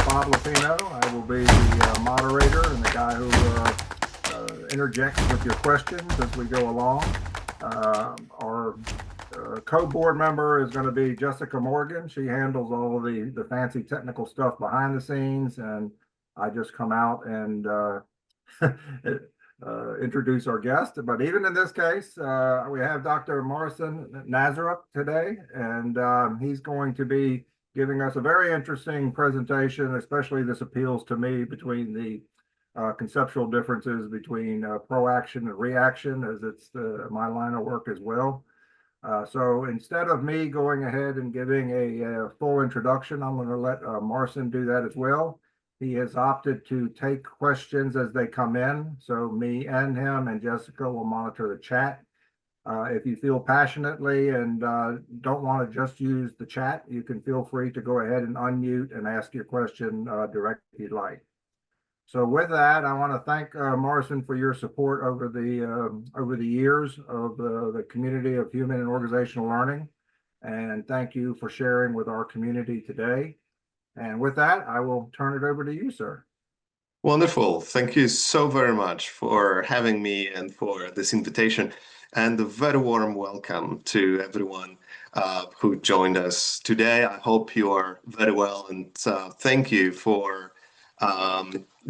Bob Lapino. I will be the moderator and the guy who interjects with your questions as we go along. Our co-board member is going to be Jessica Morgan. She handles all of the fancy technical stuff behind the scenes, and I just come out and introduce our guest. But even in this case, we have Dr. Morrison Nazaruk today, and he's going to be giving us a very interesting presentation. Especially this appeals to me, between the conceptual differences between proaction and reaction, as it's my line of work as well. So instead of me going ahead and giving a full introduction, I'm going to let Morrison do that as well. He has opted to take questions as they come in. So me and him and Jessica will monitor the chat. If you feel passionately and don't want to just use the chat, you can feel free to go ahead and unmute and ask your question directly if you'd like. So with that, I want to thank Morrison for your support over the years of the community of human and organizational learning. And thank you for sharing with our community today. And with that, I will turn it over to you, sir. Wonderful. Thank you so very much for having me and for this invitation. And a very warm welcome to everyone who joined us today. I hope you are very well, and thank you for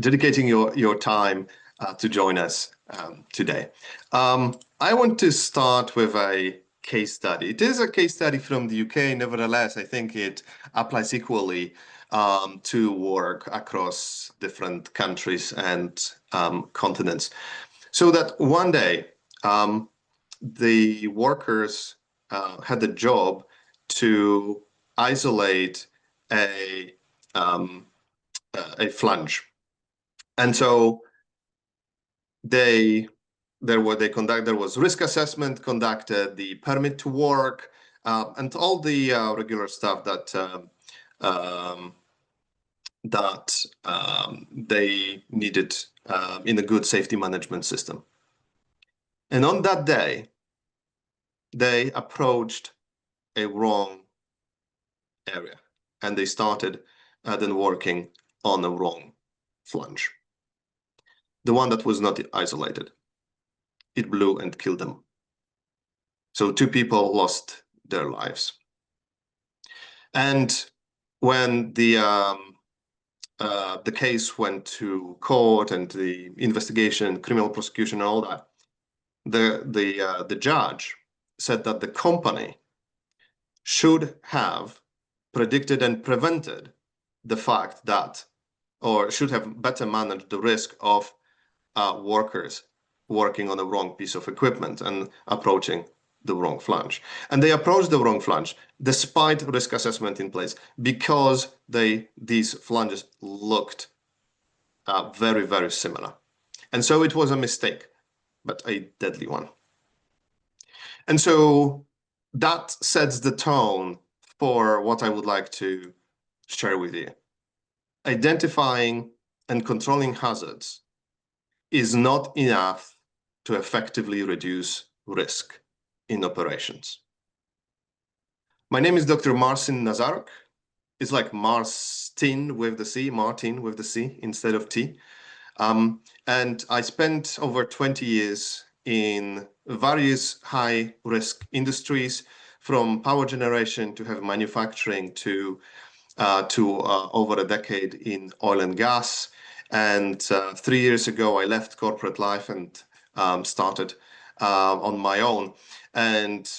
dedicating your time to join us today. I want to start with a case study. It is a case study from the UK. Nevertheless, I think it applies equally to work across different countries and continents. So that one day, the workers had the job to isolate a flange, and so there was risk assessment conducted, the permit to work, and all the regular stuff that they needed in a good safety management system. And on that day, they approached a wrong area, and they started then working on the wrong flange, the one that was not isolated. It blew and killed them. So 2 people lost their lives. And when the case went to court and the investigation, criminal prosecution, and all that, the judge said that the company should have predicted and prevented the fact that, or should have better managed the risk of workers working on the wrong piece of equipment and approaching the wrong flange. And they approached the wrong flange despite risk assessment in place, because these flanges looked very, very similar. And so it was a mistake, but a deadly one. And so that sets the tone for what I would like to share with you. Identifying and controlling hazards is not enough to effectively reduce risk in operations. My name is Dr. Morrison Nazaruk. It's like Martin with the C instead of T. And I spent over 20 years in various high-risk industries, from power generation to heavy manufacturing to over a decade in oil and gas. And 3 years ago, I left corporate life and started on my own. And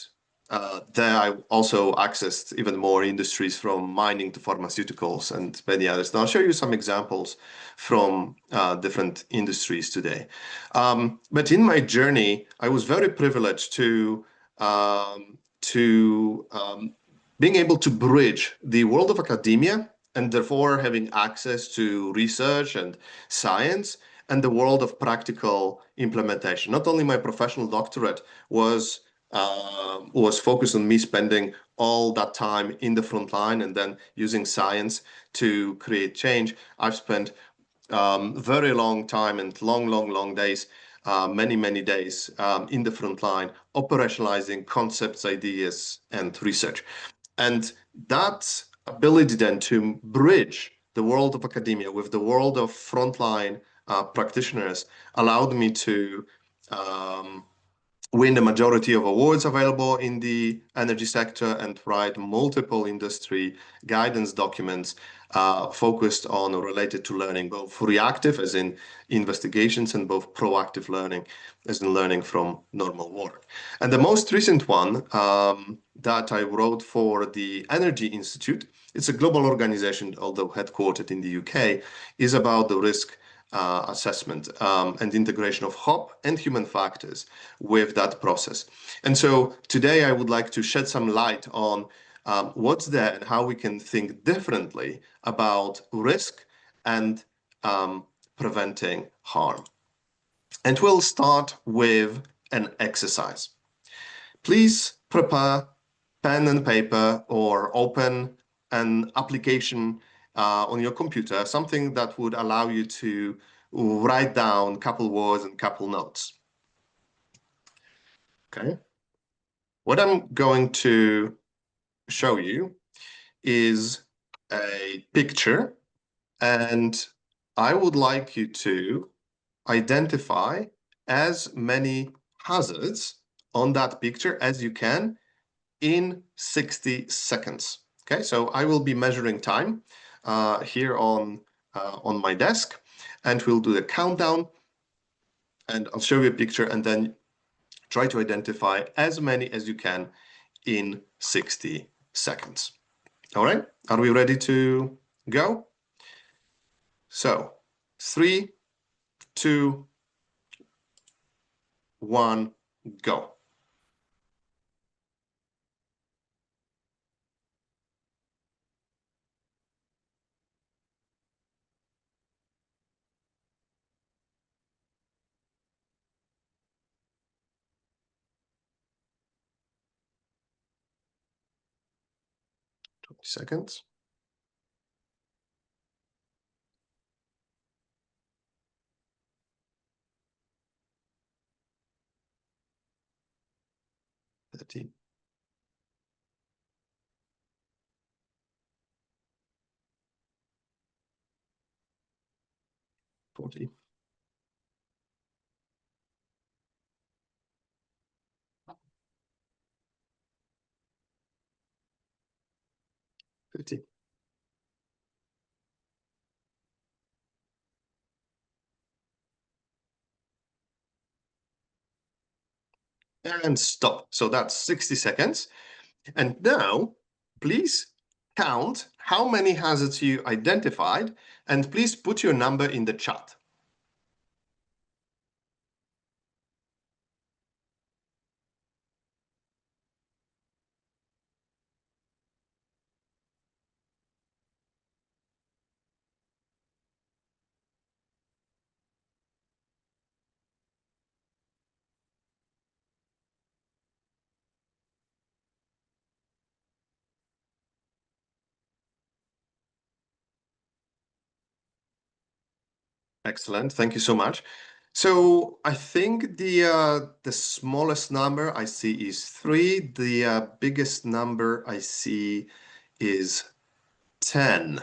there I also accessed even more industries, from mining to pharmaceuticals and many others. And I'll show you some examples from different industries today. But in my journey, I was very privileged to being able to bridge the world of academia, and therefore having access to research and science, and the world of practical implementation. Not only my professional doctorate was focused on me spending all that time in the front line and then using science to create change. I've spent very long time and long days, many days in the front line, operationalizing concepts, ideas, and research. And that ability then to bridge the world of academia, with the world of frontline practitioners, allowed me to win the majority of awards available in the energy sector and write multiple industry guidance documents focused on or related to learning, both reactive, as in investigations, and both proactive learning, as in learning from normal work. And the most recent one that I wrote for the Energy Institute, it's a global organization, although headquartered in the UK, is about the risk assessment and integration of HOP and human factors with that process. And so today I would like to shed some light on what's there and how we can think differently about risk and preventing harm. And we'll start with an exercise. Please prepare pen and paper or open an application on your computer, something that would allow you to write down a couple words and couple notes. Okay. What I'm going to show you is a picture, and I would like you to identify as many hazards on that picture as you can in 60 seconds. Okay, so I will be measuring time here on my desk, and we'll do the countdown, and I'll show you a picture, and then try to identify as many as you can in 60 seconds. All right, are we ready to go? So 3, 2, 1, go. Seconds. 30. 40. 50. And stop. So that's 60 seconds. And now, please count how many hazards you identified, and please put your number in the chat. Excellent. Thank you so much. So I think the smallest number I see is 3. The biggest number I see is 10.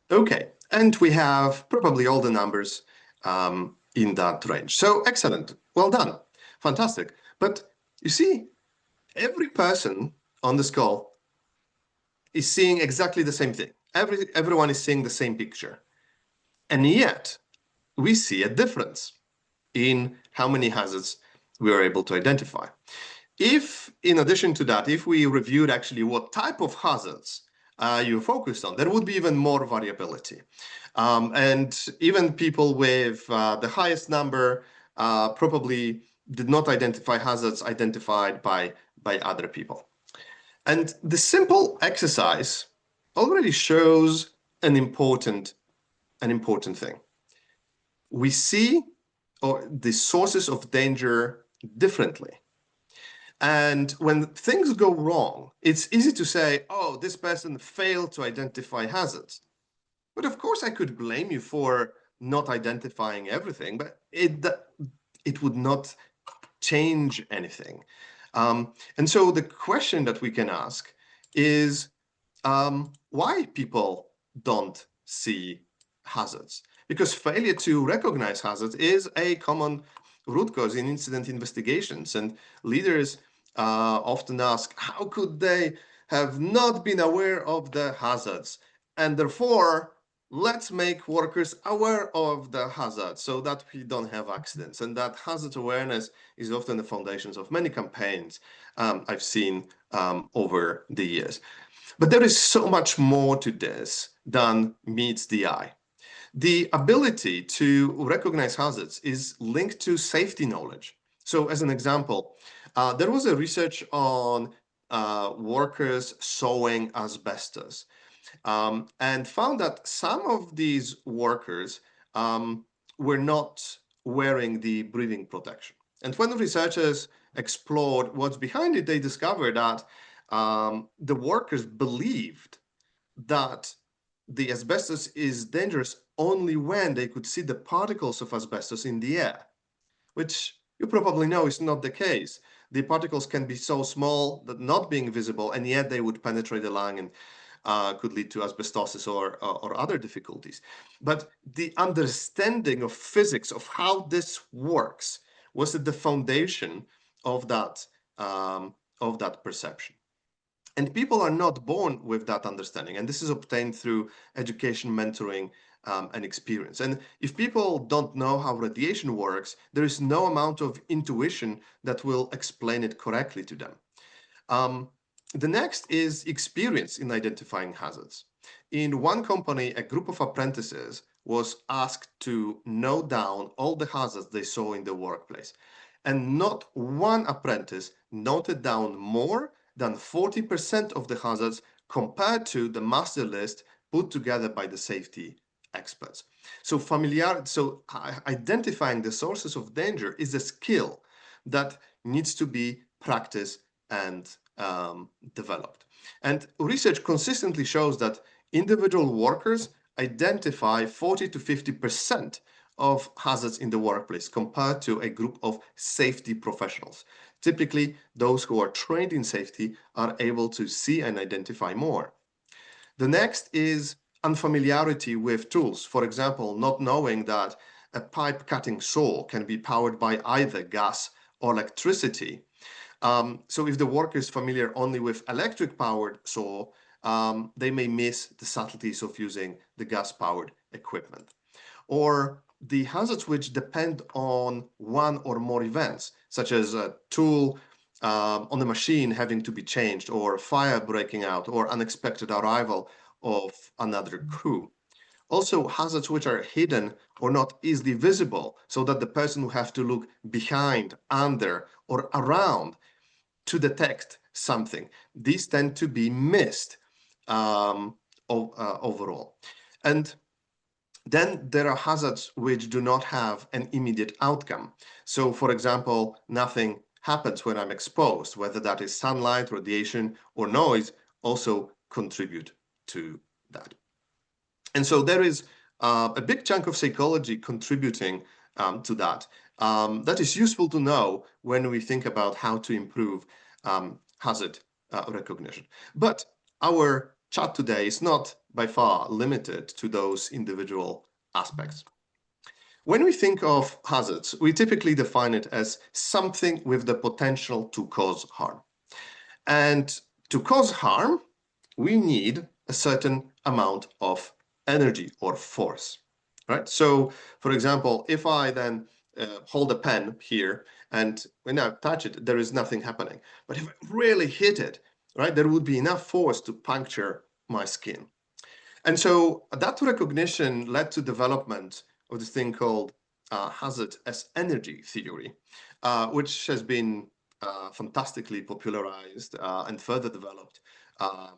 Okay, and we have probably all the numbers in that range. So excellent. Well done. Fantastic. But you see, every person on this call is seeing exactly the same thing. Everyone is seeing the same picture. And yet, we see a difference in how many hazards we are able to identify. If, in addition to that, if we reviewed actually what type of hazards you focused on, there would be even more variability. And even people with the highest number probably did not identify hazards identified by other people. And the simple exercise already shows an important thing. We see the sources of danger differently. And when things go wrong, it's easy to say, oh, this person failed to identify hazards. But of course, I could blame you for not identifying everything, but it would not change anything. And so the question that we can ask is why people don't see hazards, because failure to recognize hazards is a common root cause in incident investigations. And leaders often ask, how could they have not been aware of the hazards? And therefore, let's make workers aware of the hazards so that we don't have accidents. And that hazard awareness is often the foundations of many campaigns I've seen over the years. But there is so much more to this than meets the eye. The ability to recognize hazards is linked to safety knowledge. So as an example, there was a research on workers sewing asbestos, and found that some of these workers were not wearing the breathing protection. And when researchers explored what's behind it, they discovered that the workers believed that the asbestos is dangerous only when they could see the particles of asbestos in the air, which you probably know is not the case. The particles can be so small that not being visible, and yet they would penetrate the lung and could lead to asbestosis or other difficulties. But the understanding of physics, of how this works, was at the foundation of that perception. And people are not born with that understanding, and this is obtained through education, mentoring, and experience. And if people don't know how radiation works, there is no amount of intuition that will explain it correctly to them. The next is experience in identifying hazards. In one company, a group of apprentices was asked to note down all the hazards they saw in the workplace. And not one apprentice noted down more than 40% of the hazards compared to the master list put together by the safety experts. So identifying the sources of danger is a skill that needs to be practiced and developed. And research consistently shows that individual workers identify 40 to 50% of hazards in the workplace compared to a group of safety professionals. Typically, those who are trained in safety are able to see and identify more. The next is unfamiliarity with tools. For example, not knowing that a pipe cutting saw can be powered by either gas or electricity. So if the worker is familiar only with electric-powered saw, they may miss the subtleties of using the gas-powered equipment. Or the hazards which depend on one or more events, such as a tool on the machine having to be changed, or fire breaking out, or unexpected arrival of another crew. Also, hazards which are hidden or not easily visible, so that the person will have to look behind, under, or around to detect something. These tend to be missed overall. And then there are hazards which do not have an immediate outcome. So, for example, nothing happens when I'm exposed, whether that is sunlight, radiation, or noise, also contribute to that. And so there is a big chunk of psychology contributing to that. That is useful to know when we think about how to improve hazard recognition. But our chat today is not by far limited to those individual aspects. When we think of hazards, we typically define it as something with the potential to cause harm. And to cause harm, we need a certain amount of energy or force, right? So, for example, if I then hold a pen here and when I touch it, there is nothing happening. But if I really hit it, right, there would be enough force to puncture my skin. And so that recognition led to development of this thing called hazard as energy theory, which has been fantastically popularized and further developed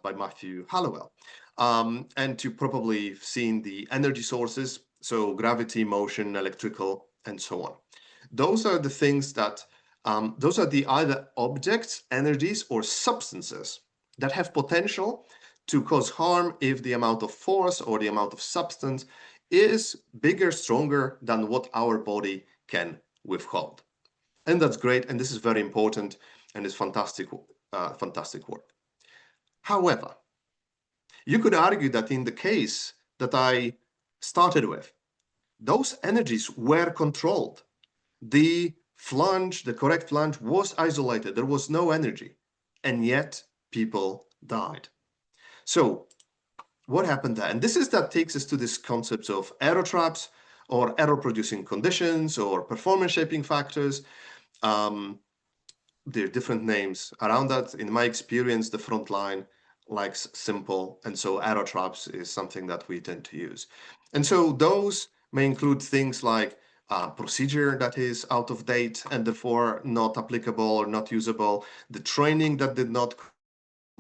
by Matthew Hallowell. And you probably have seen the energy sources, so gravity, motion, electrical, and so on. Those are the things that, those are the either objects, energies, or substances that have potential to cause harm if the amount of force or the amount of substance is bigger, stronger than what our body can withhold. And that's great, and this is very important, and it's fantastic work. However, you could argue that in the case that I started with, those energies were controlled. The flange, the correct flange was isolated. There was no energy, and yet people died. So what happened there? And that takes us to this concept of error traps or error producing conditions or performance shaping factors. There are different names around that. In my experience, the front line likes simple, and so error traps is something that we tend to use. And so those may include things like a procedure that is out of date and therefore not applicable or not usable, the training that did not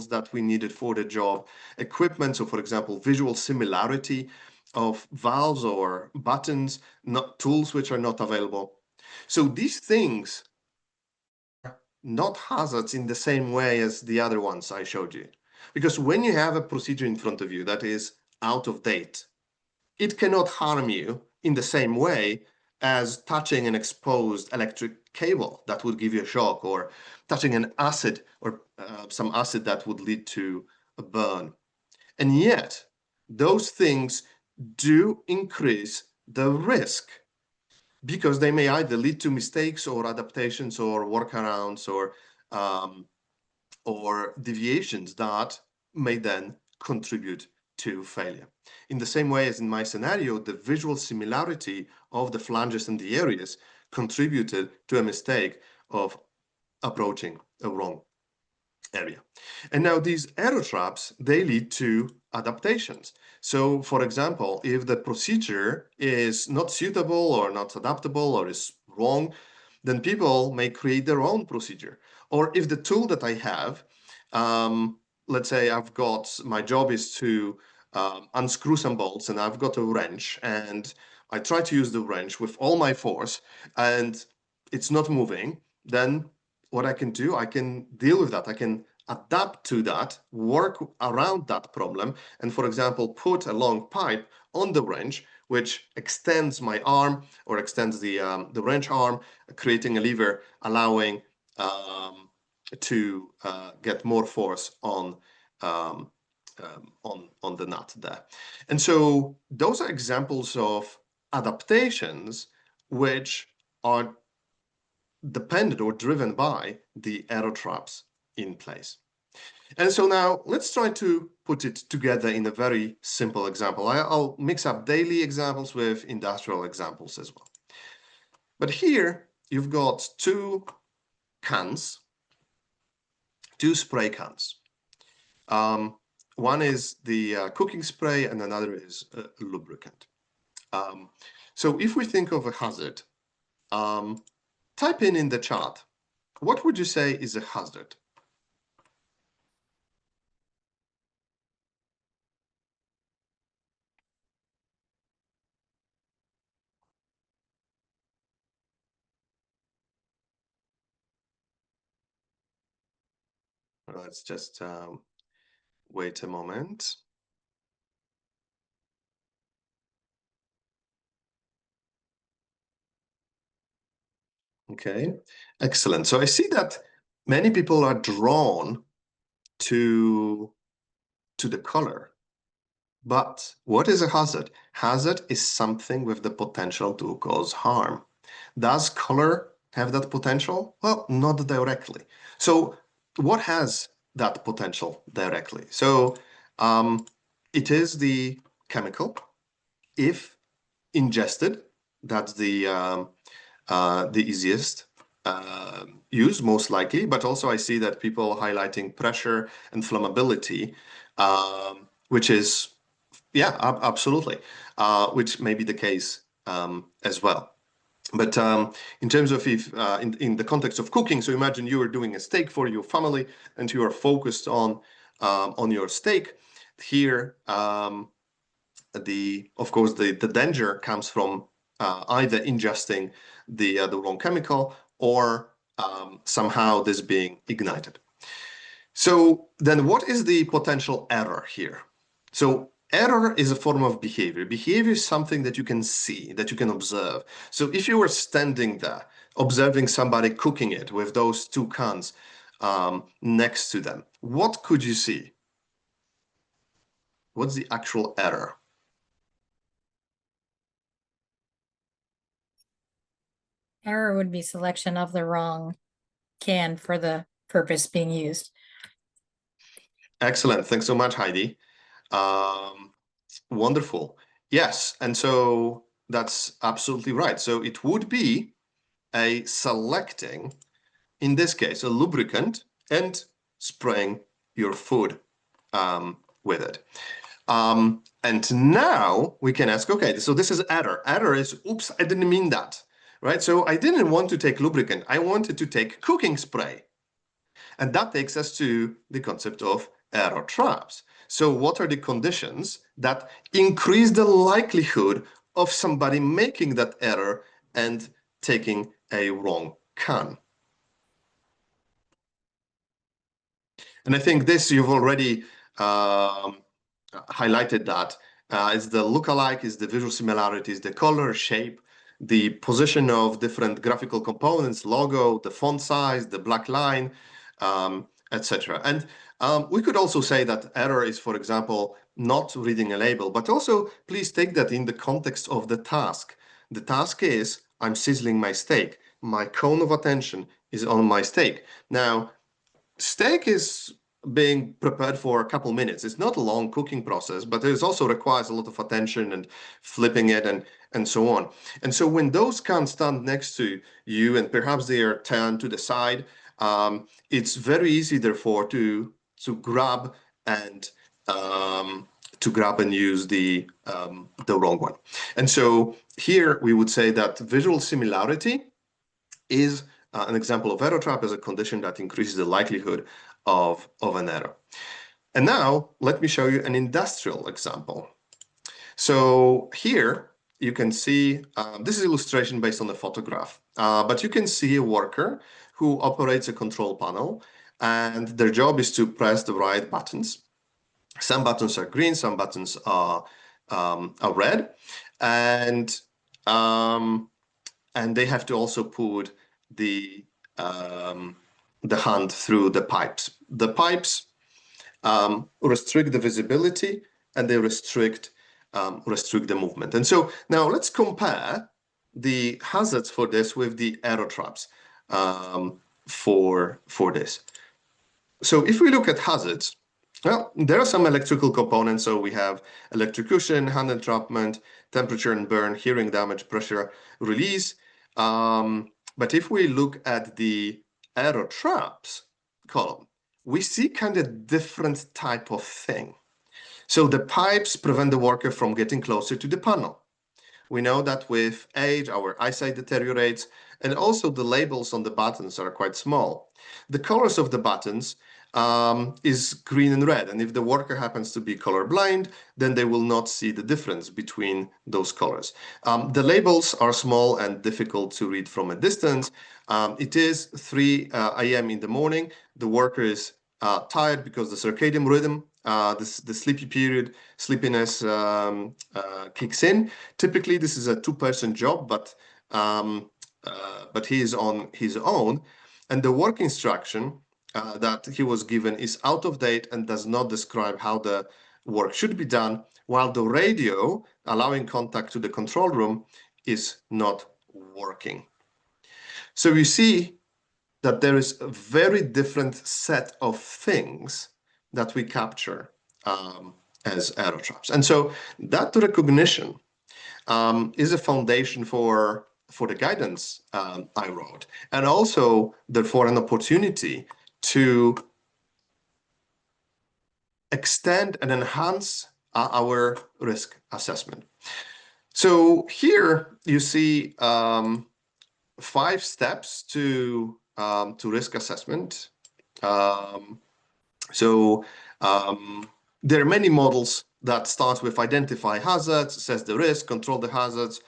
that we needed for the job, equipment, so for example, visual similarity of valves or buttons, not tools which are not available. So these things not hazards in the same way as the other ones I showed you. Because when you have a procedure in front of you that is out of date, it cannot harm you in the same way as touching an exposed electric cable that would give you a shock, or touching an acid or some acid that would lead to a burn. And yet, those things do increase the risk because they may either lead to mistakes or adaptations or workarounds um, or deviations that may then contribute to failure. In the same way as in my scenario, the visual similarity of the flanges and the areas contributed to a mistake of approaching a wrong area. And now these error traps, they lead to adaptations. So for example, if the procedure is not suitable or not adaptable or is wrong, then people may create their own procedure. Or if the tool that I have, let's say my job is to unscrew some bolts and I've got a wrench and I try to use the wrench with all my force and it's not moving, then what I can do, I can deal with that. I can adapt to that, work around that problem, and for example, put a long pipe on the wrench, which extends my arm or extends the wrench arm, creating a lever, allowing to get more force um, on the nut there. And so those are examples of adaptations which are dependent or driven by the error traps in place. And so now let's try to put it together in a very simple example. I'll mix up daily examples with industrial examples as well. But here you've got two cans, two spray cans. One is the cooking spray and another is a lubricant. So if we think of a hazard, type in the chat, what would you say is a hazard? Let's just wait a moment. Okay, excellent. So I see that many people are drawn to the color. But what is a hazard? Hazard is something with the potential to cause harm. Does color have that potential? Well, not directly. So what has that potential directly? So it is the chemical. If ingested, that's the easiest use, most likely. But also I see that people highlighting pressure and flammability, which is, yeah, absolutely, which may be the case as well. But in terms of if in the context of cooking, so imagine you are doing a steak for your family and you are focused on your steak. Here, of course, the danger comes from either ingesting the wrong chemical or somehow this being ignited. So then what is the potential error here? So error is a form of behavior. Behavior is something that you can see, that you can observe. So if you were standing there, observing somebody cooking it with those two cans next to them, what could you see? What's the actual error? Error would be selection of the wrong can for the purpose being used. Excellent. Thanks so much, Heidi. Wonderful. Yes, and so that's absolutely right. So it would be a selecting, in this case, a lubricant and spraying your food with it. And now we can ask, okay, so this is error. Error is, oops, I didn't mean that, right? So I didn't want to take lubricant. I wanted to take cooking spray. And that takes us to the concept of error traps. So what are the conditions that increase the likelihood of somebody making that error and taking a wrong can? And I think this you've already highlighted that. It's the lookalike, is the visual similarities, the color, shape, the position of different graphical components, logo, the font size, the black line, etc. And we could also say that error is, for example, not reading a label, but also please take that in the context of the task. The task is, I'm sizzling my steak. My cone of attention is on my steak. Now, steak is being prepared for a couple minutes. It's not a long cooking process, but it also requires a lot of attention and flipping it and so on. And so when those cans stand next to you and perhaps they are turned to the side, it's very easy, therefore, to grab and use the wrong one. And so here we would say that visual similarity is an example of error trap as a condition that increases the likelihood of an error. And now let me show you an industrial example. So here you can see, this is illustration based on the photograph, but you can see a worker who operates a control panel, and their job is to press the right buttons. Some buttons are green, some buttons are red, and they have to also put the hand through the pipes. The pipes restrict the visibility and they restrict the movement. And so now let's compare the hazards for this with the error traps for this. So if we look at hazards, well, there are some electrical components. So we have electrocution, hand entrapment, temperature and burn, hearing damage, pressure release. But if we look at the error traps column, we see kind of different type of thing. So the pipes prevent the worker from getting closer to the panel. We know that with age, our eyesight deteriorates, and also the labels on the buttons are quite small. The colors of the buttons is green and red, and if the worker happens to be colorblind, then they will not see the difference between those colors. The labels are small and difficult to read from a distance. It is 3 a.m. in the morning. The worker is tired because the circadian rhythm, the sleepy period, sleepiness kicks in. Typically, this is a 2-person job, but he is on his own, and the work instruction that he was given is out of date and does not describe how the work should be done, while the radio allowing contact to the control room is not working. So you see that there is a very different set of things that we capture as error traps. And so that recognition is a foundation for the guidance I wrote, and also therefore an opportunity to extend and enhance our risk assessment. So here you see 5 steps to risk assessment. There are many models that start with identify hazards, assess the risk, control the hazards,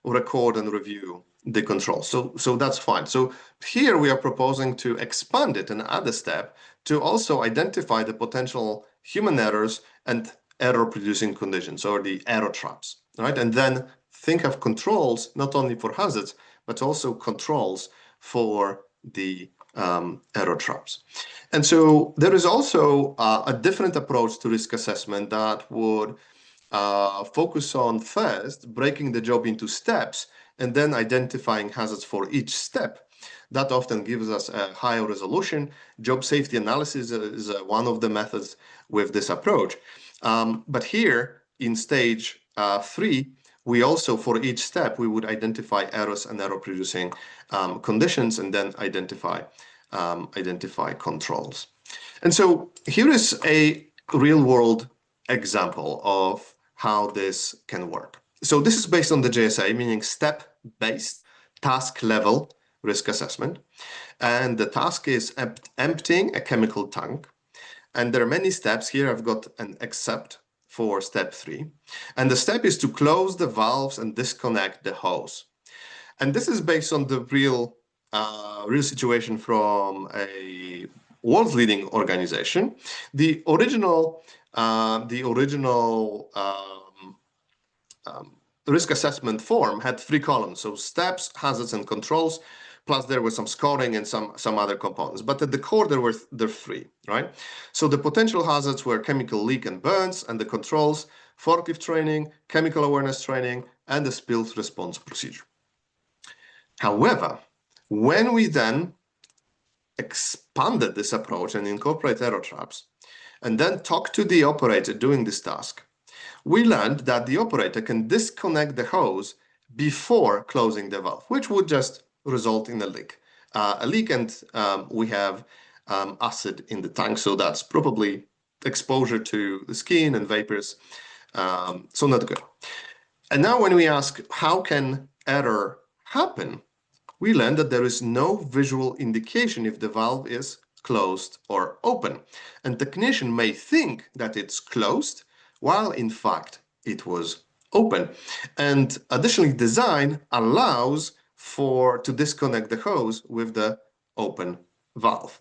record and review the control. So that's fine. So here we are proposing to expand it and add a step to also identify the potential human errors and error producing conditions, or the error traps, right? And then think of controls not only for hazards, but also controls for the error traps. And so there is also a different approach to risk assessment that would focus on first breaking the job into steps and then identifying hazards for each step. That often gives us a higher resolution. Job safety analysis is one of the methods with this approach. But here in stage 3, we also, for each step, we would identify errors and error-producing conditions, and then identify controls. And so here is a real-world example of how this can work. So this is based on the JSA, meaning step-based task-level risk assessment. And the task is emptying a chemical tank. And there are many steps. Here I've got an except for step 3. And the step is to close the valves and disconnect the hose. And this is based on the real situation from a world's leading organization. The original risk assessment form had 3 columns, so steps, hazards, and controls. Plus, there was some scoring and some other components. But at the core, there were 3, right? So the potential hazards were chemical leak and burns, and the controls, forklift training, chemical awareness training, and the spills response procedure. However, when we then expanded this approach and incorporate error traps, and then talk to the operator doing this task, we learned that the operator can disconnect the hose before closing the valve, which would just result in a leak. And we have acid in the tank, so that's probably exposure to the skin and vapors, so not good. And now when we ask how can error happen, we learned that there is no visual indication if the valve is closed or open. And technician may think that it's closed, while in fact it was open. And additionally, design allows to disconnect the hose with the open valve.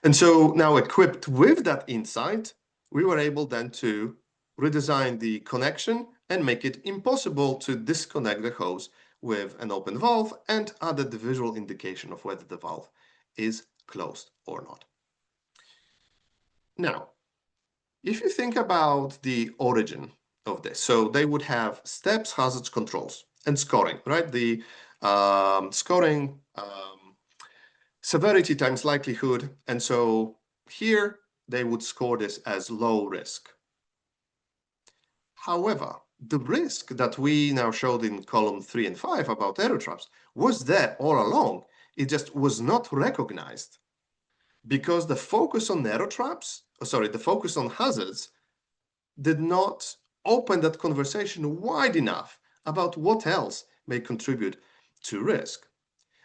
And so now, equipped with that insight, we were able then to redesign the connection and make it impossible to disconnect the hose with an open valve, and added the visual indication of whether the valve is closed or not. Now, if you think about the origin of this, so they would have steps, hazards, controls, and scoring, right? The scoring severity times likelihood. And so here they would score this as low risk. However, the risk that we now showed in column 3 and 5 about error traps was there all along. It just was not recognized because the focus on error traps, the focus on hazards did not open that conversation wide enough about what else may contribute to risk.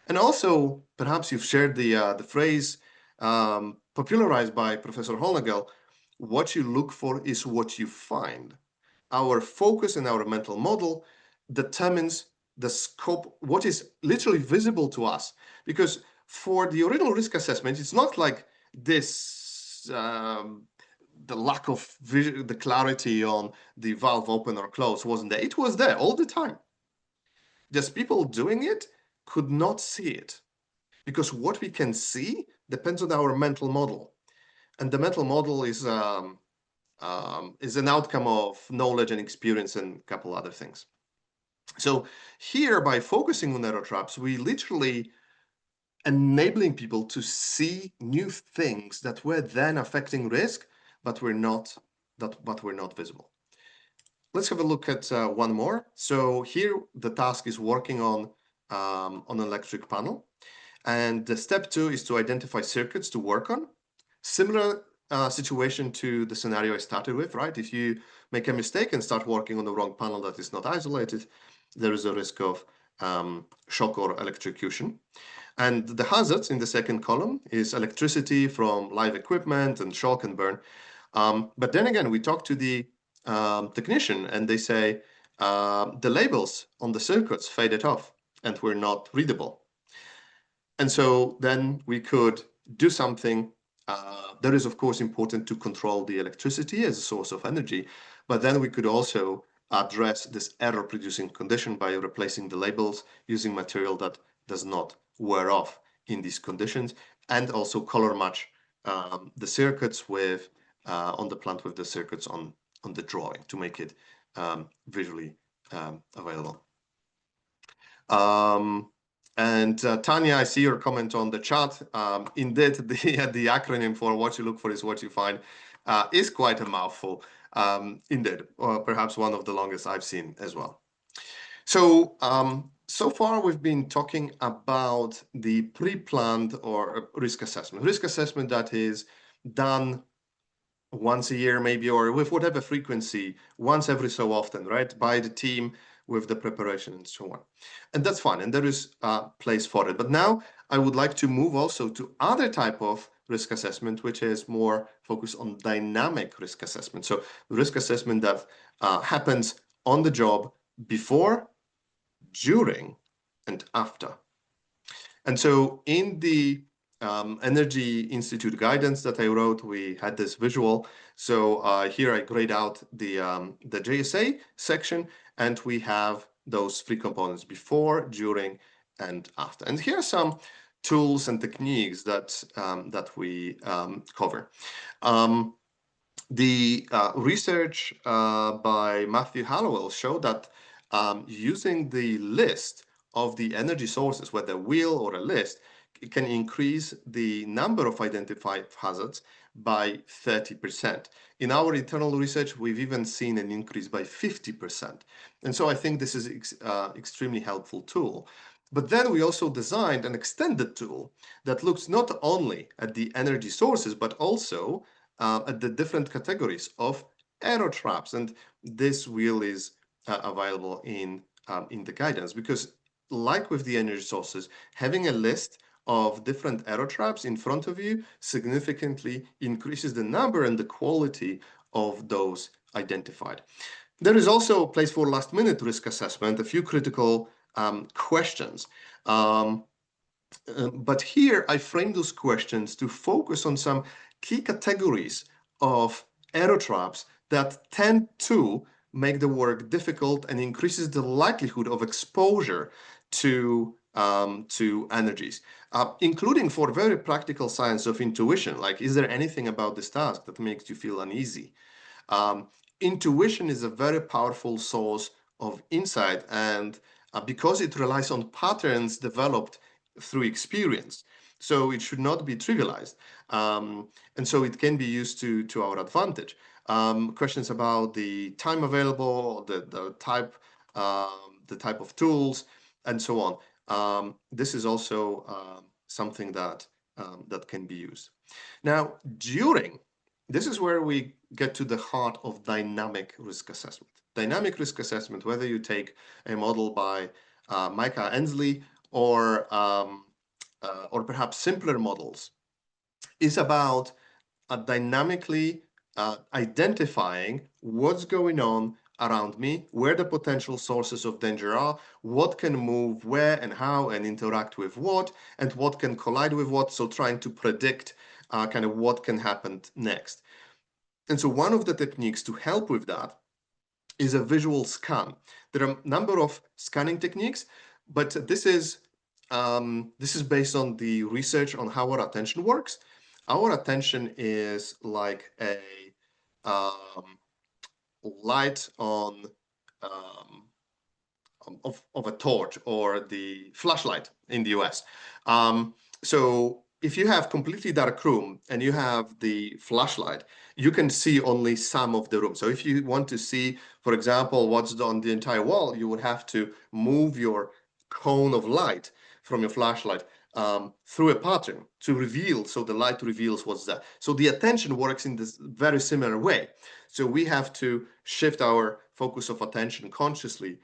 And also, perhaps you've shared the phrase popularized by Professor Holnagel, what you look for is what you find. Our focus and our mental model determines the scope, what is literally visible to us. Because for the original risk assessment, it's not like this, the lack of vision, the clarity on the valve open or close wasn't there. It was there all the time. Just people doing it could not see it. Because what we can see depends on our mental model. And the mental model is an outcome of knowledge and experience and a couple other things. So here, by focusing on error traps, we literally enabling people to see new things that were then affecting risk, but were not visible. Let's have a look at one more. So here, the task is working on an electric panel. And the step 2 is to identify circuits to work on. Similar situation to the scenario I started with, right? If you make a mistake and start working on the wrong panel that is not isolated, there is a risk of shock or electrocution. And the hazards in the second column is electricity from live equipment and shock and burn. But then again, we talk to the technician and they say the labels on the circuits faded off and were not readable. And so then we could do something that is, of course, important to control the electricity as a source of energy. But then we could also address this error-producing condition by replacing the labels using material that does not wear off in these conditions, and also color match the circuits with on the plant with the circuits on the drawing to make it visually available. And Tanya, I see your comment on the chat. Indeed, the acronym for what you look for is what you find is quite a mouthful. Indeed, perhaps one of the longest I've seen as well. So, so far we've been talking about the pre-planned or risk assessment. Risk assessment that is done once a year maybe, or with whatever frequency, once every so often, right, by the team with the preparation and so on. And that's fine, and there is a place for it. But now I would like to move also to other type of risk assessment, which is more focused on dynamic risk assessment. So risk assessment that happens on the job before, during, and after. And so in the Energy Institute guidance that I wrote, we had this visual. So here I grayed out the JSA section, and we have those three components: before, during, and after. And here are some tools and techniques that that we cover. The research by Matthew Hallowell showed that using the list of the energy sources, whether a wheel or a list, it can increase the number of identified hazards by 30%. In our internal research, we've even seen an increase by 50%. And so I think this is extremely helpful tool. But then we also designed an extended tool that looks not only at the energy sources, but also at the different categories of error traps. And this wheel is available in the guidance, because like with the energy sources, having a list of different error traps in front of you significantly increases the number and the quality of those identified. There is also a place for last minute risk assessment, a few critical questions. But here I frame those questions to focus on some key categories of error traps that tend to make the work difficult and increases the likelihood of exposure to energies, including for very practical science of intuition, like, is there anything about this task that makes you feel uneasy? Intuition is a very powerful source of insight, and because it relies on patterns developed through experience, so it should not be trivialized, and so it can be used to our advantage. Questions about the time available, the type of tools, and so on. This is also something that that can be used. Now, this is where we get to the heart of dynamic risk assessment. Dynamic risk assessment, whether you take a model by Micah Ensley or perhaps simpler models, is about dynamically identifying what's going on around me, where the potential sources of danger are, what can move where and how and interact with what, and what can collide with what. So trying to predict kind of what can happen next. And so one of the techniques to help with that is a visual scan. There are a number of scanning techniques, but this is based on the research on how our attention works. Our attention is like a light on of a torch, or the flashlight in the US. So if you have completely dark room and you have the flashlight, you can see only some of the room. So if you want to see, for example, what's on the entire wall, you would have to move your cone of light from your flashlight through a pattern to reveal, so the light reveals what's there. So the attention works in this very similar way. So we have to shift our focus of attention consciously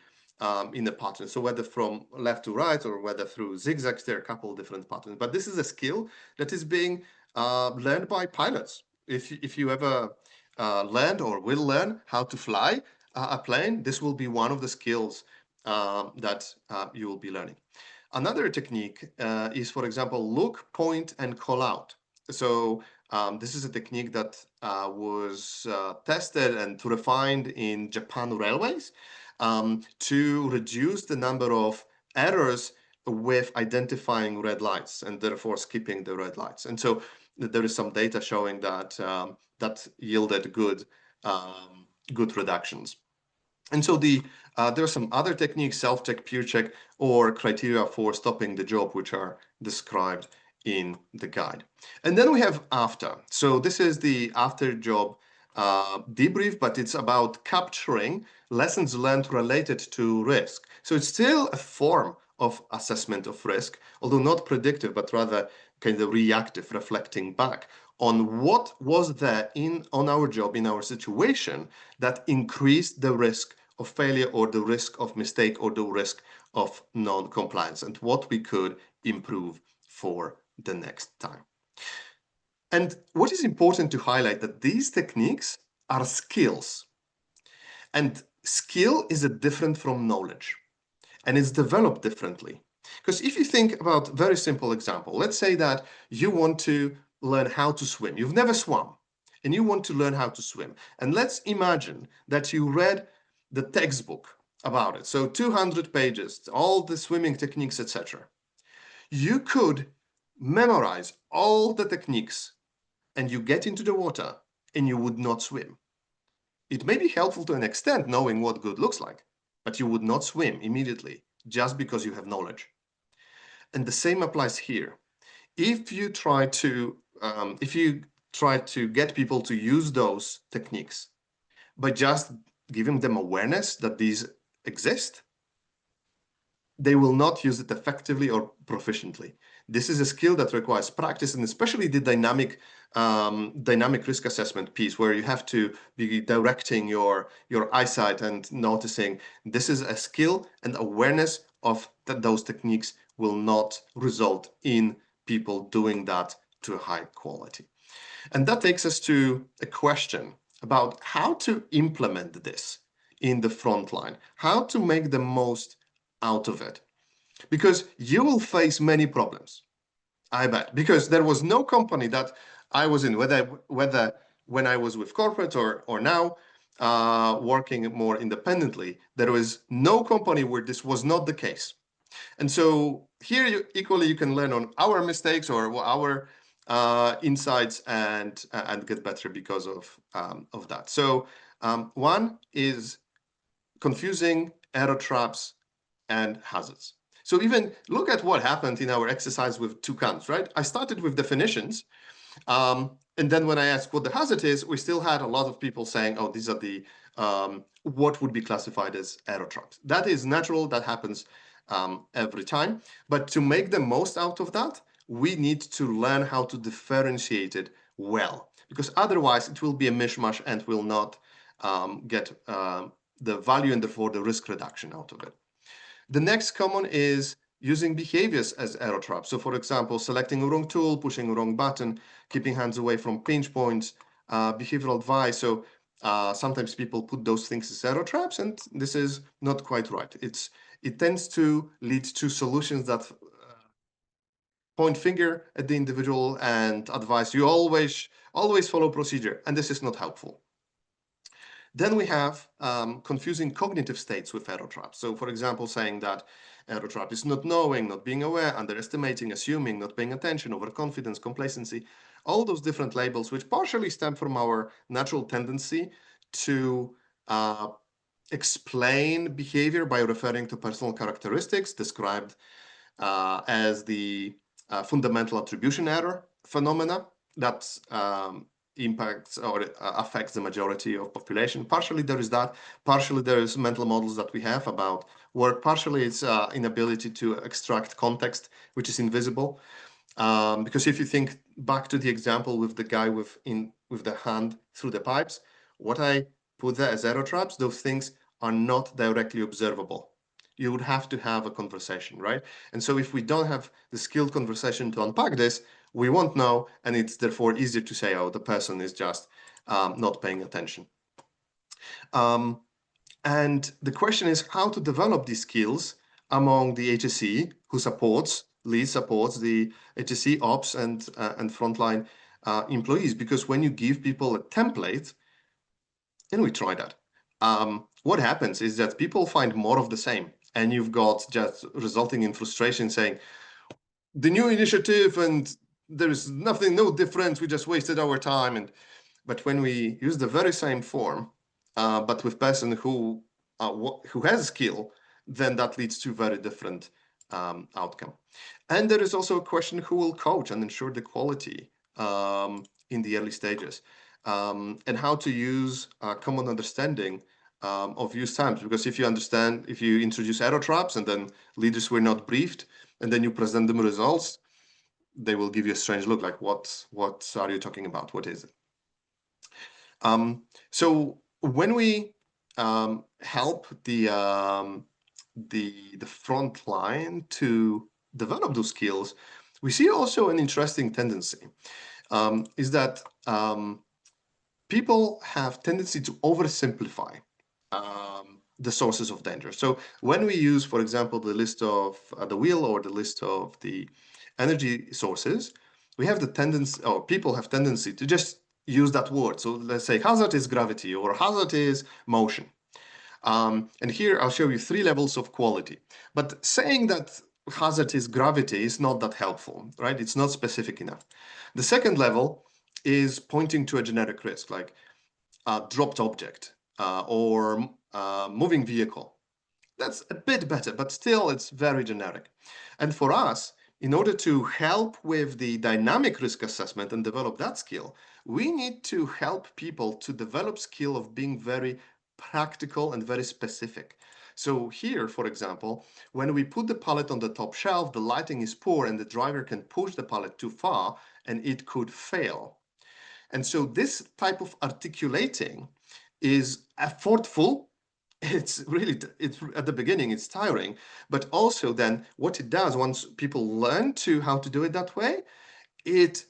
in the pattern. So whether from left to right or whether through zigzags, there are a couple of different patterns. But this is a skill that is being learned by pilots. If you ever learned or will learn how to fly a plane, this will be one of the skills that you will be learning. Another technique is, for example, look, point, and call out. So this is a technique that was tested and refined in Japan Railways to reduce the number of errors with identifying red lights and therefore skipping the red lights. And so there is some data showing that that yielded good reductions. And so there are some other techniques, self-check, peer check, or criteria for stopping the job, which are described in the guide. And then we have after. So this is the after job debrief, but it's about capturing lessons learned related to risk. So it's still a form of assessment of risk, although not predictive, but rather kind of reactive, reflecting back on what was there on our job, in our situation, that increased the risk of failure or the risk of mistake or the risk of non-compliance, and what we could improve for the next time. And what is important to highlight that these techniques are skills, and skill is different from knowledge, and it's developed differently. Because if you think about a very simple example, let's say that you want to learn how to swim. You've never swum, and you want to learn how to swim. And let's imagine that you read the textbook about it. So 200 pages, all the swimming techniques, etc. You could memorize all the techniques, and you get into the water, and you would not swim. It may be helpful to an extent knowing what good looks like, but you would not swim immediately just because you have knowledge. And the same applies here. If you try to get people to use those techniques by just giving them awareness that these exist, they will not use it effectively or proficiently. This is a skill that requires practice, and especially the dynamic risk assessment piece, where you have to be directing your eyesight and noticing. This is a skill and awareness of that those techniques will not result in people doing that to a high quality. And that takes us to a question about how to implement this in the front line, how to make the most out of it. Because you will face many problems, I bet, because there was no company that I was in, whether when I was with corporate or now working more independently, there was no company where this was not the case. And so here you can learn on our mistakes or our insights and get better because of that. So one is confusing error traps and hazards. So even look at what happened in our exercise with toucans, right? I started with definitions. And then when I asked what the hazard is, we still had a lot of people saying, oh, these are the what would be classified as error traps. That is natural. That happens every time. But to make the most out of that, we need to learn how to differentiate it well, because otherwise it will be a mishmash and will not get the value and therefore the risk reduction out of it. The next common is using behaviors as error traps. So for example, selecting a wrong tool, pushing a wrong button, keeping hands away from pinch points, behavioral advice. So sometimes people put those things as error traps, and this is not quite right. It tends to lead to solutions that point finger at the individual and advise you always follow procedure, and this is not helpful. Then we have confusing cognitive states with error traps. So for example, saying that error trap is not knowing, not being aware, underestimating, assuming, not paying attention, overconfidence, complacency, all those different labels, which partially stem from our natural tendency to explain behavior by referring to personal characteristics described as the fundamental attribution error phenomena that impacts or affects the majority of population. Partially there is that, partially there is mental models that we have about work, partially it's inability to extract context, which is invisible. Because if you think back to the example with the guy with the hand through the pipes, what I put there as error traps, those things are not directly observable. You would have to have a conversation, right? And so if we don't have the skilled conversation to unpack this, we won't know, and it's therefore easier to say, oh, the person is just not paying attention. And the question is how to develop these skills among the HSE who leads supports the HSE ops and frontline employees. Because when you give people a template, and we try that, what happens is that people find more of the same, and you've got just resulting in frustration saying, the new initiative and there is nothing, no difference, we just wasted our time. But when we use the very same form, but with person who who has a skill, then that leads to very different outcome. And there is also a question who will coach and ensure the quality in the early stages, and how to use common understanding of use times. Because if you introduce error traps and then leaders were not briefed, and then you present them results, they will give you a strange look, like what are you talking about? What is it? So when we help the front line to develop those skills, we see also an interesting tendency, is that people have tendency to oversimplify the sources of danger. So when we use, for example, the list of the wheel or the list of the energy sources, we have the tendency, or people have tendency to just use that word. So let's say hazard is gravity or hazard is motion. And here I'll show you 3 levels of quality. But saying that hazard is gravity is not that helpful, right? It's not specific enough. The second level is pointing to a generic risk, like a dropped object or moving vehicle. That's a bit better, but still it's very generic. And for us, in order to help with the dynamic risk assessment and develop that skill, we need to help people to develop skill of being very practical and very specific. So here, for example, when we put the pallet on the top shelf, the lighting is poor and the driver can push the pallet too far and it could fail. And so this type of articulating is effortful. It's at the beginning, it's tiring, but also then what it does once people learn to how to do it that way, it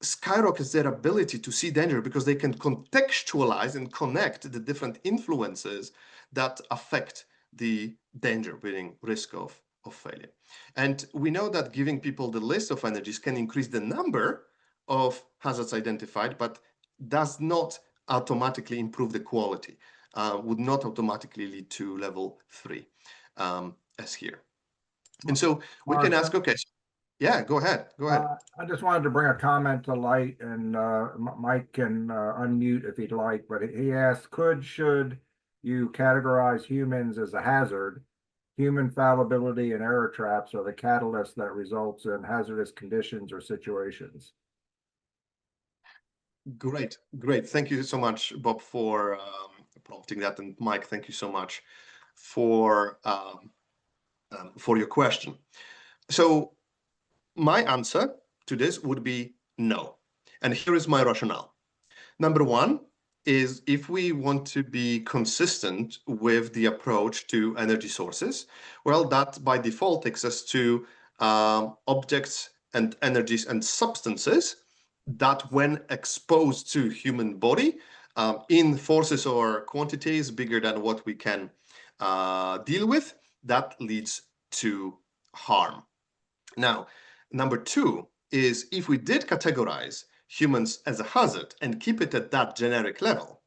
skyrockets their ability to see danger because they can contextualize and connect the different influences that affect the danger, meaning risk of failure. And we know that giving people the list of energies can increase the number of hazards identified, but does not automatically improve the quality, would not automatically lead to level 3, as here. And so we can ask, okay, yeah, go ahead. I just wanted to bring a comment to light, and Mike can unmute if he'd like, but he asked, should you categorize humans as a hazard? Human fallibility and error traps are the catalyst that results in hazardous conditions or situations. Great. Thank you so much, Bob, for prompting that, and Mike, thank you so much for your question. So my answer to this would be no, and here is my rationale. Number one is, if we want to be consistent with the approach to energy sources, well, that by default takes us to objects and energies and substances that when exposed to human body in forces or quantities bigger than what we can deal with, that leads to harm. Now, number two is, if we did categorize humans as a hazard and keep it at that generic level,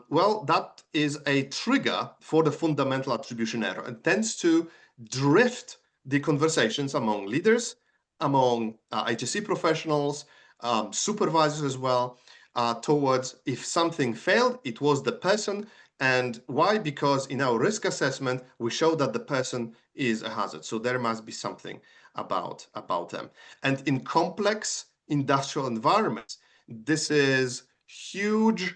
well, that is a trigger for the fundamental attribution error and tends to drift the conversations among leaders, among HSE professionals, supervisors as well, towards, if something failed, it was the person. And why? Because in our risk assessment, we show that the person is a hazard. So there must be something about them. And in complex industrial environments, this is huge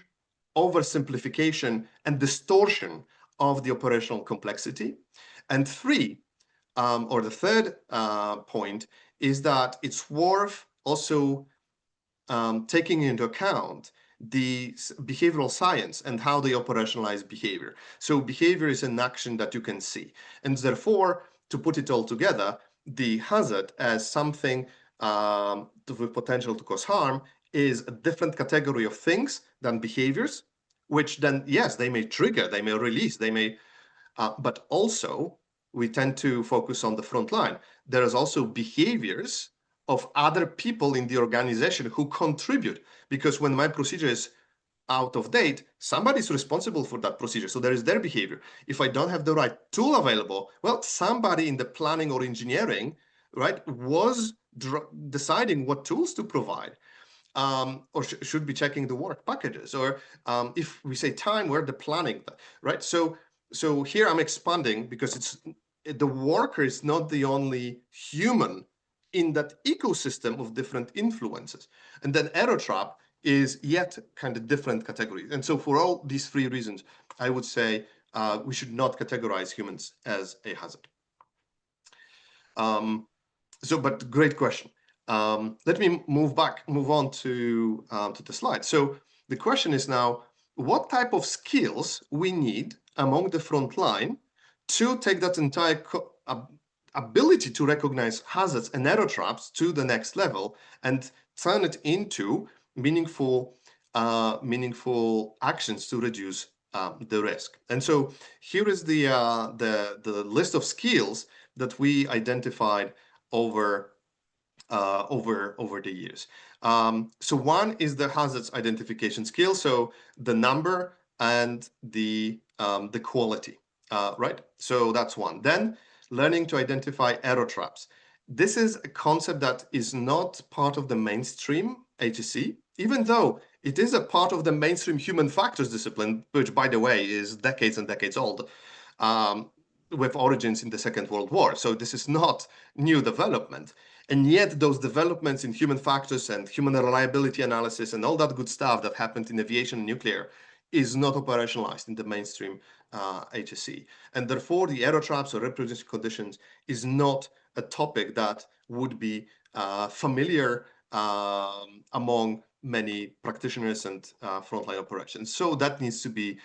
oversimplification and distortion of the operational complexity. And three, or the third point, is that it's worth also taking into account the behavioral science and how they operationalize behavior. So behavior is an action that you can see. And therefore, to put it all together, the hazard as something with potential to cause harm is a different category of things than behaviors, which then, yes, they may trigger, they may release, they may, but also we tend to focus on the front line. There is also behaviors of other people in the organization who contribute, because when my procedure is out of date, somebody's responsible for that procedure. So there is their behavior. If I don't have the right tool available, well, somebody in the planning or engineering, right, was deciding what tools to provide, or should be checking the work packages, or if we say time, we're the planning, right? So so here I'm expanding because the worker is not the only human in that ecosystem of different influences. And then error trap is yet kind of different categories. And so for all these three reasons, I would say we should not categorize humans as a hazard. But great question. Let me move on to the slide. So the question is now, what type of skills we need among the front line to take that entire ability to recognize hazards and error traps to the next level and turn it into meaningful actions to reduce the risk. And so here is the list of skills that we identified over the years. So one is the hazards identification skill. So the number and the quality, right? So that's one. Then learning to identify error traps. This is a concept that is not part of the mainstream HSE, even though it is a part of the mainstream human factors discipline, which, by the way, is decades and decades old, with origins in the Second World War. So this is not new development. And yet those developments in human factors and human reliability analysis and all that good stuff that happened in aviation and nuclear is not operationalized in the mainstream HSE. And therefore, the error traps or reproducible conditions is not a topic that would be familiar among many practitioners and frontline operations. So that needs to be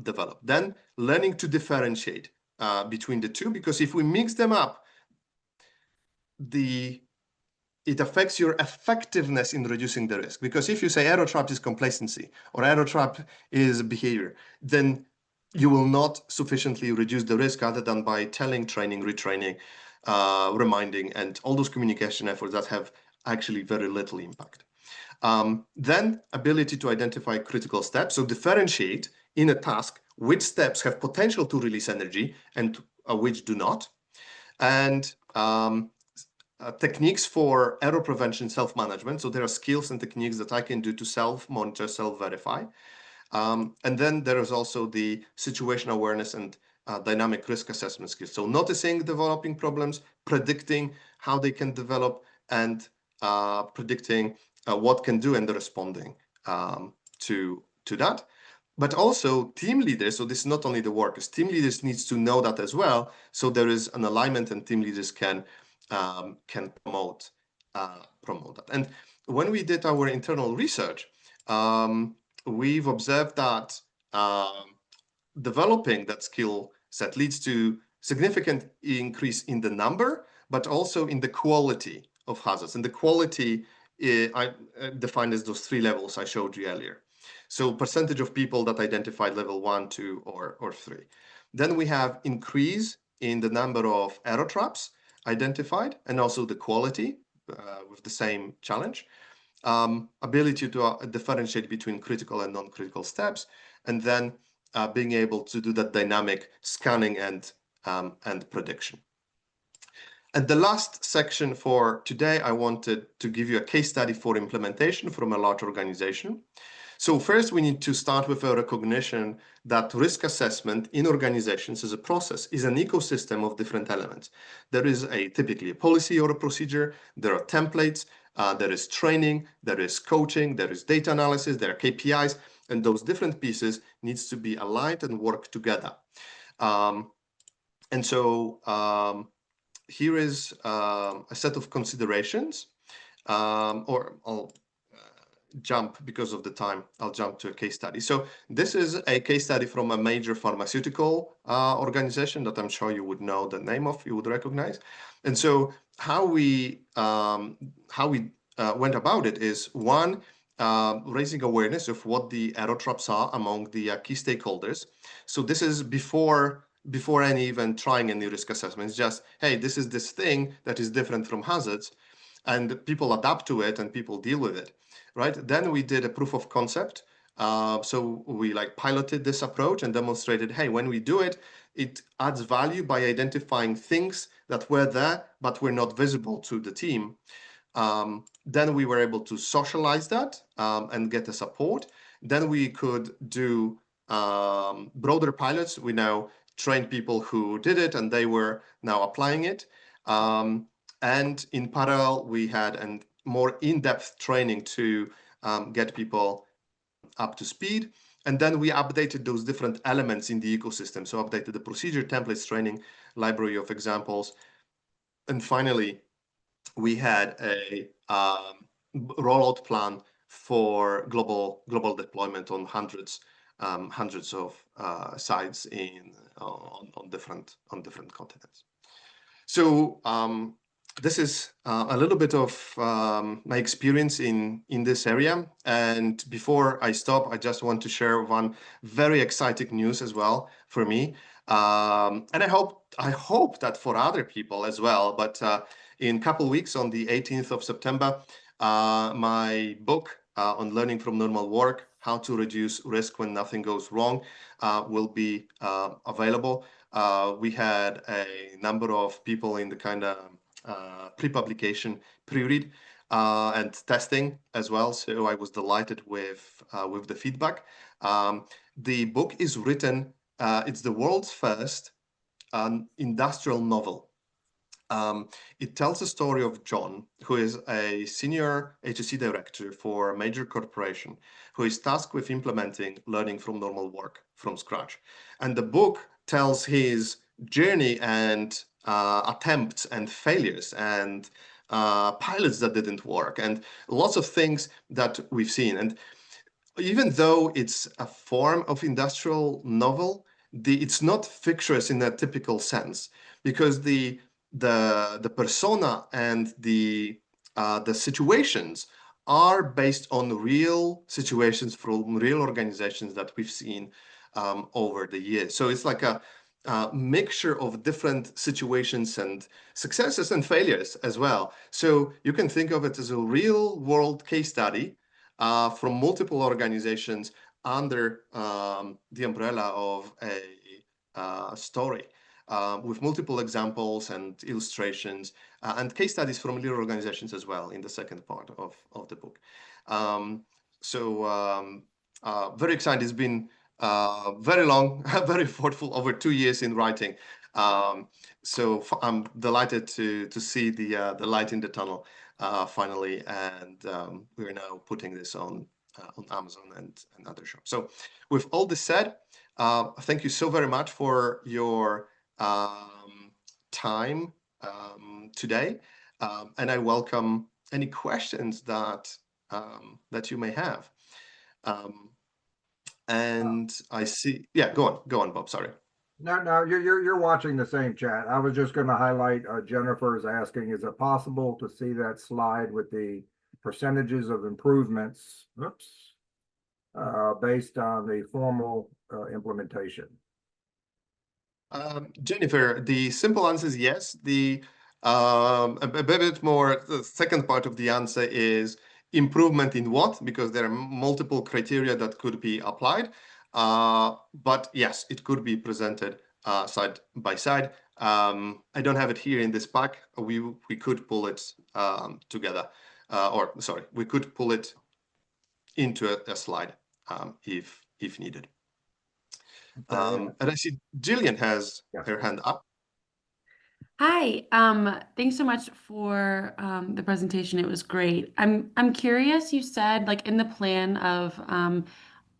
developed. Then learning to differentiate between the two, because if we mix them up, it affects your effectiveness in reducing the risk. Because if you say error trap is complacency or error trap is behavior, then you will not sufficiently reduce the risk other than by telling, training, retraining, reminding, and all those communication efforts that have actually very little impact. Then ability to identify critical steps. So differentiate in a task which steps have potential to release energy and which do not. And techniques for error prevention, self-management. So there are skills and techniques that I can do to self-monitor, self-verify. And then there is also the situation awareness and dynamic risk assessment skills. So noticing developing problems, predicting how they can develop, and predicting what can do and responding to that. But also team leaders, so this is not only the workers, team leaders needs to know that as well. So there is an alignment and team leaders can promote that. And when we did our internal research, we've observed that developing that skill set leads to significant increase in the number, but also in the quality of hazards. And the quality I defined as those three levels I showed you earlier. So percentage of people that identified level 1, 2, or 3. Then we have increase in the number of error traps identified, and also the quality with the same challenge. Ability to differentiate between critical and non-critical steps, and then being able to do that dynamic scanning and prediction. And the last section for today, I wanted to give you a case study for implementation from a large organization. So first, we need to start with a recognition that risk assessment in organizations as a process is an ecosystem of different elements. There is typically a policy or a procedure, there are templates, there is training, there is coaching, there is data analysis, there are KPIs, and those different pieces needs to be aligned and work together. Here is a set of considerations, or I'll jump because of the time. I'll jump to a case study. So this is a case study from a major pharmaceutical organization that I'm sure you would know the name of, you would recognize. And so how we went about it is, one, raising awareness of what the error traps are among the key stakeholders. So this is before any even trying any risk assessment. It's just, hey, this is this thing that is different from hazards, and people adapt to it and people deal with it, right? Then we did a proof of concept. So we piloted this approach and demonstrated, hey, when we do it, it adds value by identifying things that were there but were not visible to the team. Then we were able to socialize that and get the support. Then we could do broader pilots. We now trained people who did it, and they were now applying it. And in parallel, we had a more in-depth training to get people up to speed. And then we updated those different elements in the ecosystem. So updated the procedure, templates, training, library of examples. And finally, we had a rollout plan for global deployment on hundreds of sites on different continents. So this is a little bit of my experience in this area. And before I stop, I just want to share one very exciting news as well for me. And I hope that for other people as well. But in a couple of weeks, on the 18th of September, my book on learning from normal work, how to reduce risk when nothing goes wrong, will be available. We had a number of people in the kind of pre-publication, pre-read, and testing as well. So I was delighted with the feedback. The book is written. It's the world's first industrial novel. It tells the story of John, who is a senior HSE director for a major corporation, who is tasked with implementing learning from normal work from scratch. And the book tells his journey and attempts and failures and pilots that didn't work and lots of things that we've seen. And even though it's a form of industrial novel, it's not fictitious in a typical sense, because the persona and the situations are based on real situations from real organizations that we've seen over the years. So it's like a mixture of different situations and successes and failures as well. So you can think of it as a real world case study from multiple organizations under the umbrella of a story. With multiple examples and illustrations and case studies from little organizations as well in the second part of the book. Very excited. It's been very long, very thoughtful, over 2 years in writing. So I'm delighted to see the light in the tunnel finally, and we're now putting this on Amazon and other shops. So with all this said, thank you so very much for your time today, and I welcome any questions that you may have. And I see, yeah, go on, Bob. Sorry. No, you're watching the same chat. I was just going to highlight Jennifer is asking, is it possible to see that slide with the percentages of improvements, based on the formal implementation? Jennifer, the simple answer is yes. A bit more, the second part of the answer is improvement in what? Because there are multiple criteria that could be applied. But yes, it could be presented side by side. I don't have it here in this pack. We could pull it together, we could pull it into a slide if needed. And I see Jillian has her hand up. Hi, thanks so much for the presentation. It was great. I'm curious, you said like in the plan of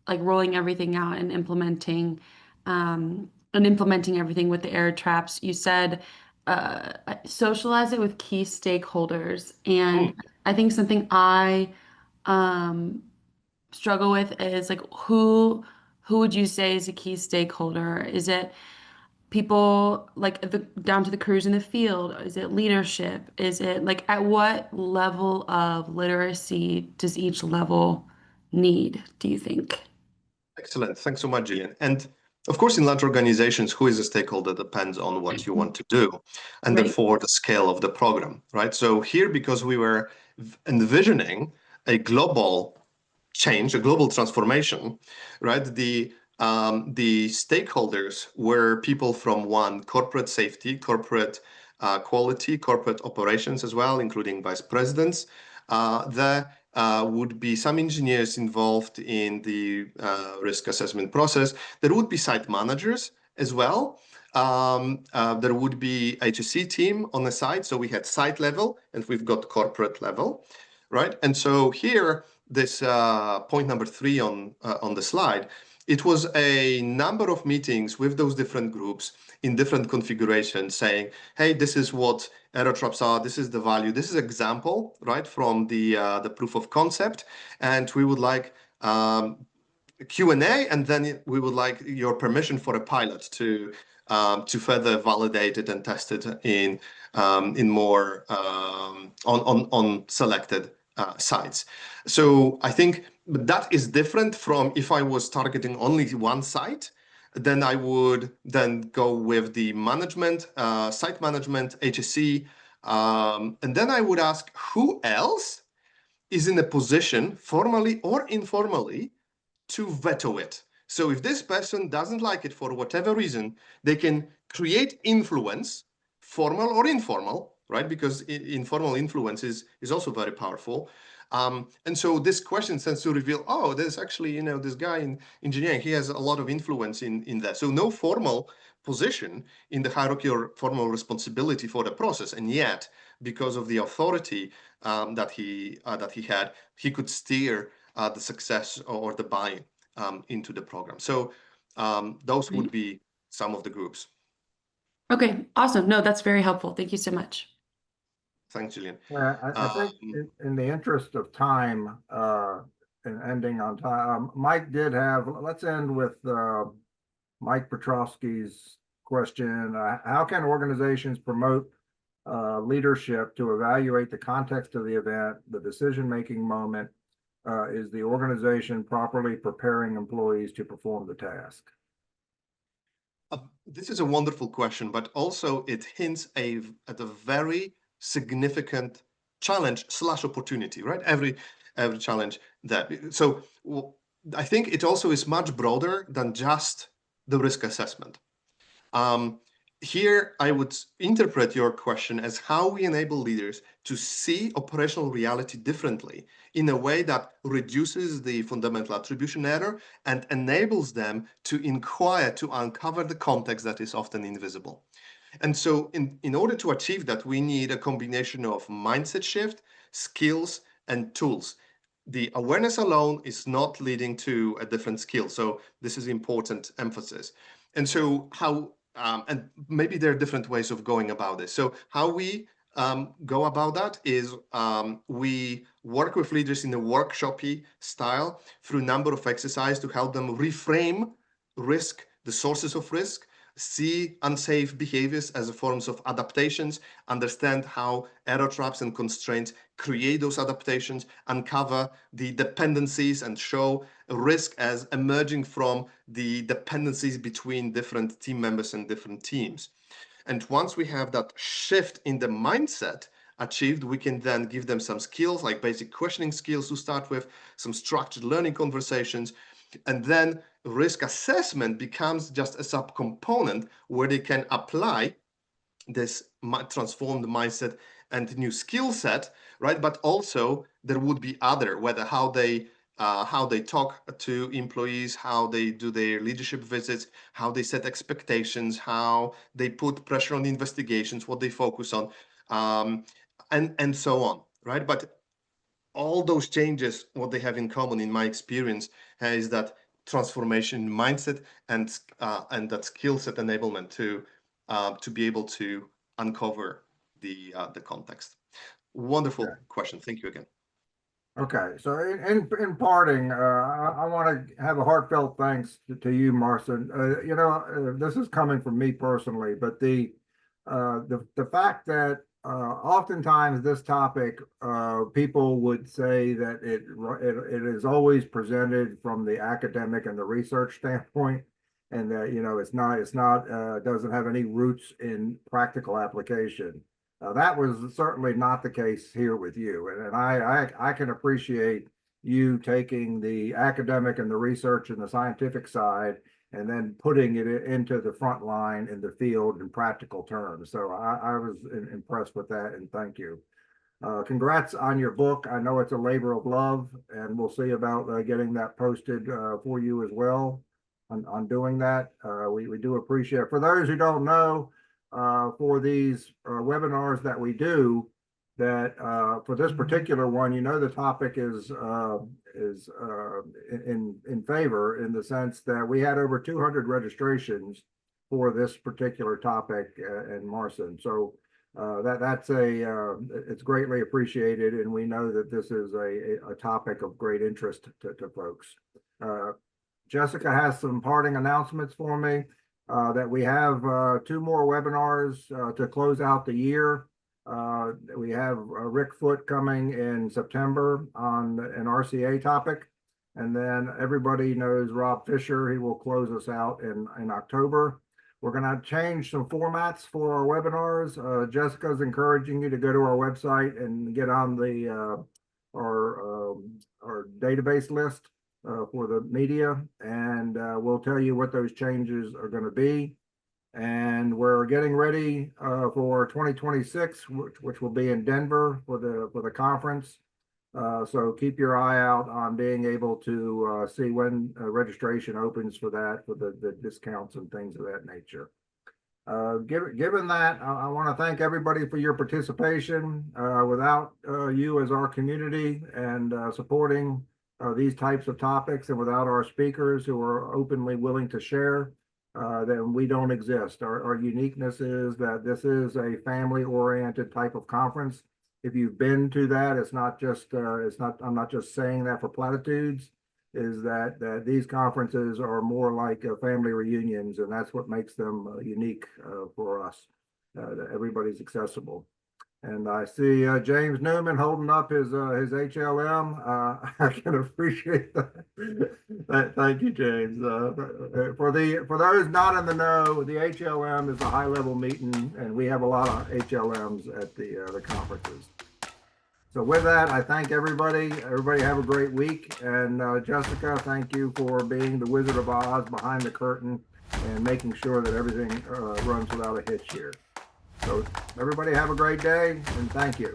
like rolling everything out and implementing everything with the air traps, you said socialize it with key stakeholders. And I think something I struggle with is like who would you say is a key stakeholder? Is it people like down to the crews in the field? Is it leadership? Is it like at what level of literacy does each level need, do you think? Excellent. Thanks so much, Jillian. And of course, in large organizations, who is a stakeholder depends on what you want to do and Right. therefore the scale of the program, right? So here, because we were envisioning a global change, a global transformation, right? The stakeholders were people from corporate safety, corporate quality, corporate operations as well, including vice presidents, the would be some engineers involved in the risk assessment process. There would be site managers as well. There would be HSE team on the site. So we had site level and we've got corporate level, right? And so here, this point number 3 on the slide, it was a number of meetings with those different groups in different configurations saying, hey, this is what error traps are, this is the value, this is example, right, from the proof of concept, and we would like Q&A, and then we would like your permission for a pilot to further validate it and test it in more on selected sites. So I think that is different from if I was targeting only one site, then I would then go with the management, site management, HSE, and then I would ask who else is in a position, formally or informally, to veto it. So if this person doesn't like it for whatever reason, they can create influence, formal or informal, right? Because informal influence is also very powerful. And so this question tends to reveal, oh, there's actually, this guy in engineering, he has a lot of influence in that. So no formal position in the hierarchy or formal responsibility for the process. And yet, because of the authority that he had, he could steer the success or the buy-in into the program. So those would be some of the groups. Okay, awesome. No, that's very helpful. Thank you so much. Thanks, Julian. I think in the interest of time, and ending on time, Mike did have, let's end with Mike Petrovsky's question. How can organizations promote leadership to evaluate the context of the event, the decision-making moment? Is the organization properly preparing employees to perform the task? This is a wonderful question, but also it hints at a very significant challenge / opportunity, right? Every challenge that. So I think it also is much broader than just the risk assessment. Here, I would interpret your question as how we enable leaders to see operational reality differently in a way that reduces the fundamental attribution error and enables them to inquire, to uncover the context that is often invisible. And so in order to achieve that, we need a combination of mindset shift, skills, and tools. The awareness alone is not leading to a different skill. So this is important emphasis. And so and maybe there are different ways of going about this. So how we go about that is we work with leaders in a workshopy style through a number of exercises to help them reframe risk, the sources of risk, see unsafe behaviors as forms of adaptations, understand how error traps and constraints create those adaptations, uncover the dependencies and show risk as emerging from the dependencies between different team members and different teams. And once we have that shift in the mindset achieved, we can then give them some skills like basic questioning skills to start with, some structured learning conversations, and then risk assessment becomes just a subcomponent where they can apply this transformed mindset and new skill set, right? But also there would be other, whether how they talk to employees, how they do their leadership visits, how they set expectations, how they put pressure on investigations, what they focus on, and so on, right? But all those changes, what they have in common, in my experience, is that transformation mindset and that skill set enablement to be able to uncover the context. Wonderful question. Thank you again. Okay, so in parting, I want to have a heartfelt thanks to you, Marcin. This is coming from me personally, but the fact that oftentimes this topic, people would say that it is always presented from the academic and the research standpoint, and that doesn't have any roots in practical application. That was certainly not the case here with you, and I can appreciate you taking the academic and the research and the scientific side and then putting it into the front line in the field in practical terms. So I was impressed with that, and thank you. Congrats on your book. I know it's a labor of love, and we'll see about getting that posted for you as well on doing that. We do appreciate it. For those who don't know, for these webinars that we do, that for this particular one, the topic is in favor, in the sense that we had over 200 registrations for this particular topic in Marson. So it's greatly appreciated, and we know that this is a topic of great interest to folks. Jessica has some parting announcements for me, that we have 2 more webinars to close out the year. We have Rick Foote coming in September on an RCA topic. And then everybody knows Rob Fisher. He will close us out in October. We're going to change some formats for our webinars. Jessica's encouraging you to go to our website and get on the our database list for the media, and we'll tell you what those changes are going to be. And we're getting ready for 2026, which will be in Denver for the conference. So keep your eye out on being able to see when registration opens for that, for the discounts and things of that nature. Given that, I want to thank everybody for your participation. Without you as our community and supporting these types of topics, and without our speakers who are openly willing to share, then we don't exist. Our uniqueness is that this is a family-oriented type of conference. If you've been to that, it's not just I'm not just saying that for platitudes, is that these conferences are more like family reunions, and that's what makes them unique for us, that everybody's accessible. And I see James Newman holding up his HLM. I can appreciate that. Thank you, James. For those not in the know, the HLM is a high-level meeting, and we have a lot of HLMs at the conferences. So with that, I thank everybody. Everybody have a great week. And Jessica, thank you for being the Wizard of Oz behind the curtain and making sure that everything runs without a hitch here. So everybody have a great day, and thank you.